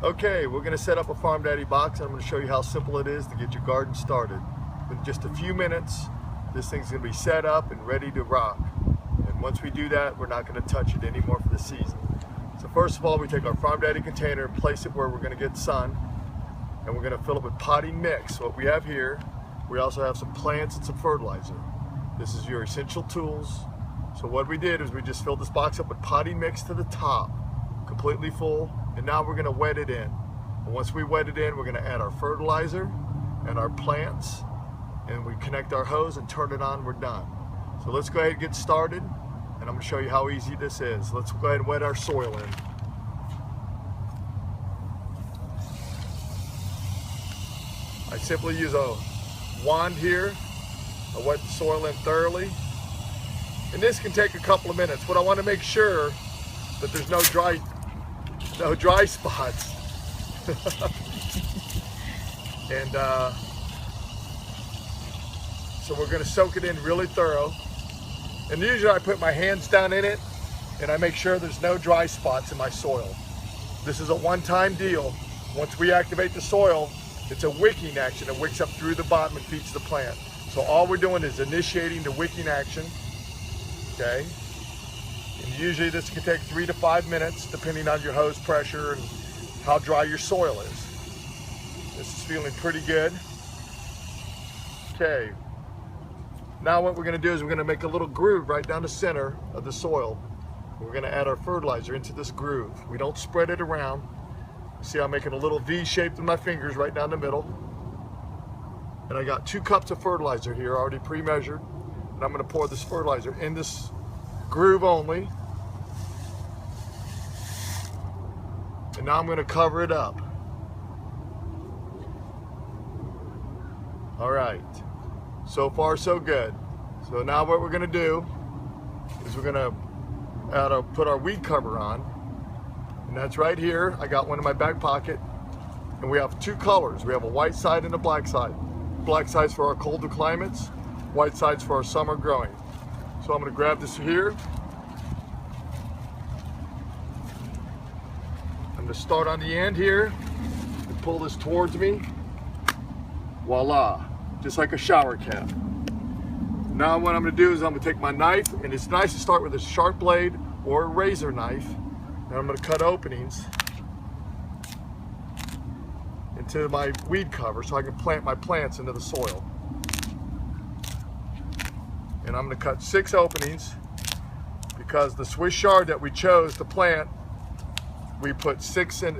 Okay, we're going to set up a FarmDaddy box, and I'm going to show you how simple it is to get your garden started. In just a few minutes, this thing's going to be set up and ready to rock. And once we do that, we're not going to touch it anymore for the season. So first of all, we take our FarmDaddy container and place it where we're going to get sun, and we're going to fill it with potty mix. What we have here, we also have some plants and some fertilizer. This is your essential tools. So what we did is we just filled this box up with potty mix to the top, completely full. And now we're going to wet it in. And once we wet it in, we're going to add our fertilizer and our plants, and we connect our hose and turn it on. We're done. So let's go ahead and get started, and I'm going to show you how easy this is. Let's go ahead and wet our soil in. I simply use a wand here. I wet the soil in thoroughly, and this can take a couple of minutes. What I want to make sure that there's no dry spots. And so we're going to soak it in really thorough. And usually I put my hands down in it and I make sure there's no dry spots in my soil. This is a one-time deal. Once we activate the soil, it's a wicking action. It wicks up through the bottom and feeds the plant. So all we're doing is initiating the wicking action. Okay. And usually this can take 3 to 5 minutes depending on your hose pressure and how dry your soil is. This is feeling pretty good. Okay. Now what we're going to do is we're going to make a little groove right down the center of the soil. We're going to add our fertilizer into this groove. We don't spread it around. See, I'm making a little V shape with my fingers right down the middle. And I got 2 cups of fertilizer here already pre-measured. And I'm going to pour this fertilizer in this groove only. And now I'm going to cover it up. All right, so far so good. So now what we're going to do is we're going to put our weed cover on, and that's right here. I got one in my back pocket, and we have 2 colors. We have a white side and a black side. Black side's for our colder climates, white side's for our summer growing. So I'm going to grab this here. I'm going to start on the end here and pull this towards me. Voila, just like a shower cap. Now what I'm going to do is I'm going to take my knife, and it's nice to start with a sharp blade or a razor knife, and I'm going to cut openings into my weed cover so I can plant my plants into the soil. And I'm going to cut 6 openings because the Swiss chard that we chose to plant, we put 6 in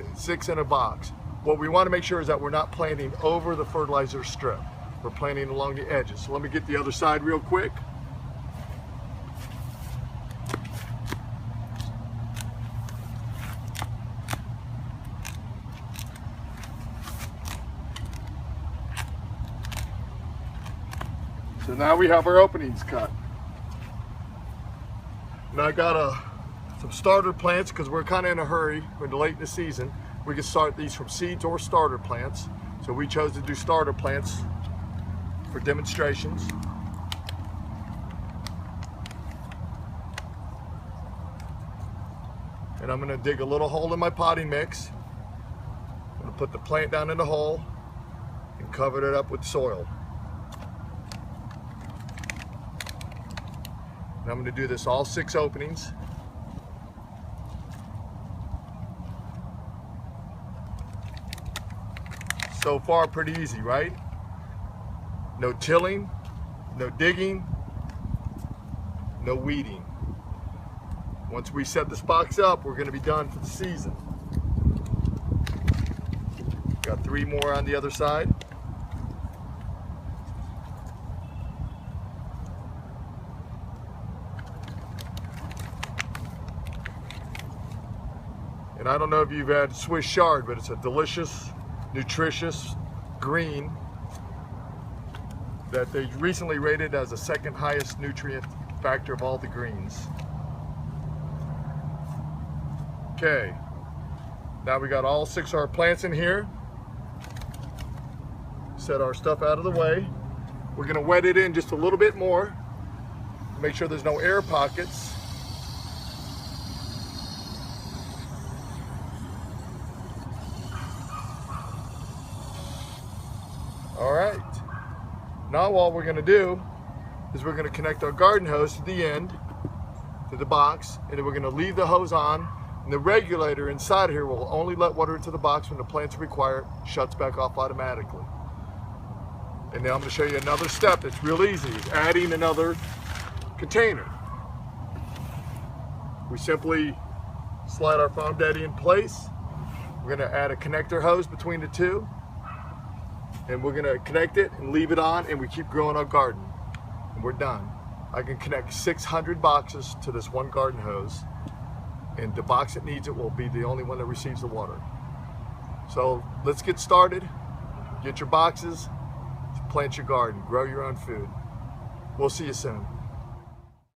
a box. What we want to make sure is that we're not planting over the fertilizer strip. We're planting along the edges. So let me get the other side real quick. So now we have our openings cut. Now I got some starter plants because we're kind of in a hurry. We're late in the season. We can start these from seeds or starter plants. So we chose to do starter plants for demonstrations. And I'm going to dig a little hole in my potting mix. I'm going to put the plant down in the hole and cover it up with soil. And I'm going to do this all 6 openings. So far, pretty easy, right? No tilling, no digging, no weeding. Once we set this box up, we're going to be done for the season. Got 3 more on the other side. And I don't know if you've had Swiss chard, but it's a delicious, nutritious green that they recently rated as the 2nd highest nutrient factor of all the greens. Okay, now we got all 6 of our plants in here. Set our stuff out of the way. We're going to wet it in just a little bit more to make sure there's no air pockets. Now what we're gonna do is we're gonna connect our garden hose to the end, to the box, and then we're gonna leave the hose on, and the regulator inside here will only let water into the box when the plants require it, shuts back off automatically. And now I'm gonna show you another step that's real easy, is adding another container. We simply slide our FarmDaddy in place. We're gonna add a connector hose between the two, and we're gonna connect it and leave it on, and we keep growing our garden. And we're done. I can connect 600 boxes to this one garden hose, and the box that needs it will be the only one that receives the water. So let's get started. Get your boxes, plant your garden, grow your own food. We'll see you soon.